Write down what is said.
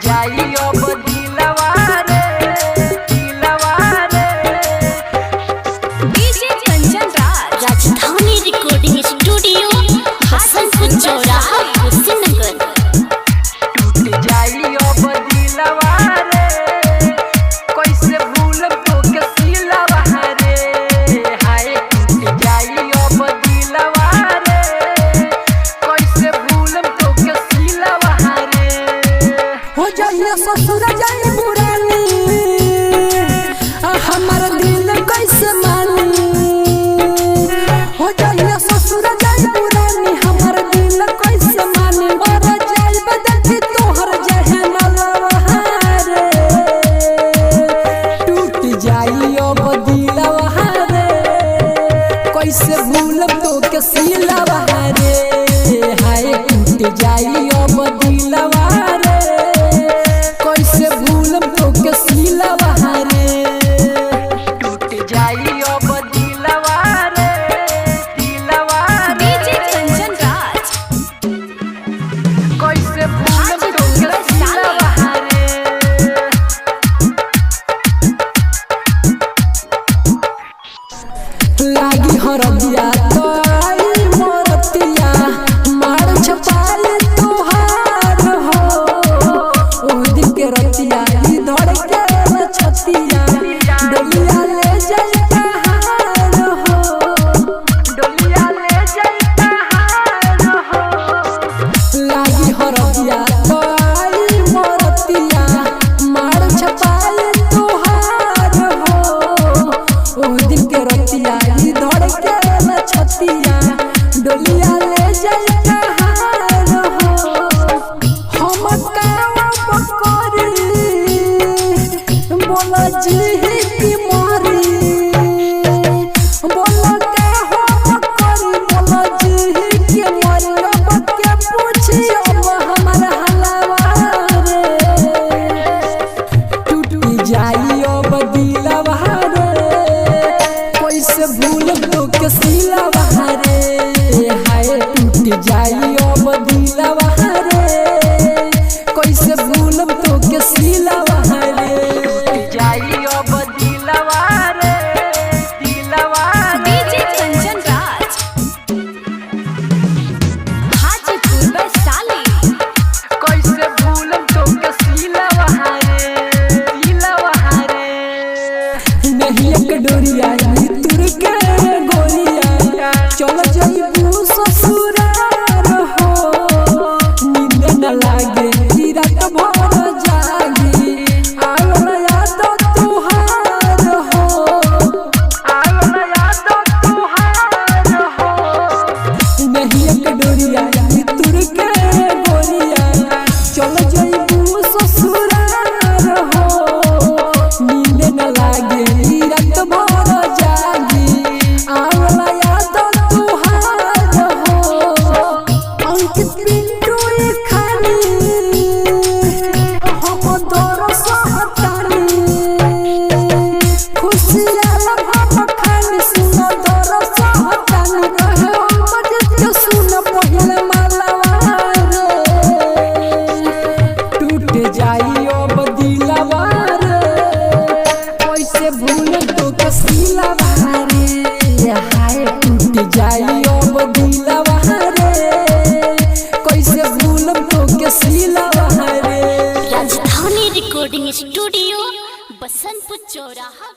जाई अब दिलवा रे डीजे कंचन राज राजधानी रिकॉर्डिंग स्टूडियो हसनपुर चौराहा कुशीनगर। टूट जाई अब दिलवा रे कैसे भूलब तोके सिलवा रे हाय टूट जाई अब दिलवा रे कैसे भूलब तोके सिलवा रे हो जाइए ससुर जाए पुरानी हमार दिल कैसे मानी। हो जाइए ससुर जाए पुरानी हमार दिल कैसे मानी। मर जाए बदल तोहर जहे नलवारे टूट जाई अब दिलवा रे कैसे भूलब तोके सिलवा रे हाय टूट जाई अब दिलवा रे कैसे भूलब तोके सिलवा रे। टूट जाई अब दिलवा रे डीजे कंचन राज कैसे भूलब तोके सिलवा रे लागी हरदिया तो आई मोरतिया मार छपाले तोहार हो ओ दिन के रतिया ई धड़ के छतिया डोलिया ले जाई कहार हो डोलिया ले जाई कहार हो लागी हरदिया तो आई मोरतिया मार छपाले तोहार हो ओ दिन के रतिया ई धड़ के छतिया डोलिया ले जाई कहार हो हम कावा पकड़ी बोला जी की मारी बोला का हो पकड़ी बोला जी की मारी अब के पूछी अब हमारा हलवा रे टूट जाई अब दिलवा रे कैसे भूलब तोके सिलवा रे हाय टूट जाई अब दिलवा रे कैसे भूलब तोके सिलवा रे। जाई अब दिलवा रे डीजे कंचन राज हाजीपुर वैशाली। कैसे भूलब तोके सिलवा रे नहीं एक डोरिया ई तुर के गोरिया चल जाइबू ससुरार हो नींद न लागे ई रात भर जागी आवला याद तोहार हो आवला याद तोहार हो नहीं एक डोरिया ई तुर के गोरिया चल जाइबू ससुरार हो नींद न लागे ई रात भर जागी आवला याद तोहार हो अंकित पिंटू खानी हम तोर सहतानी खुशिया लम्हा खानी सुन तोर सहतानी रहे मजद सुन पहले मालवा रे टूट जाई अब दिलवा रे कैसे भूल तोके सिलवा रे हाय टूट जाई अब दिलवा रे कैसे भूल तोके सिलवा रे। राजधानी रिकॉर्डिंग स्टूडियो बसंतपुर चौराहा।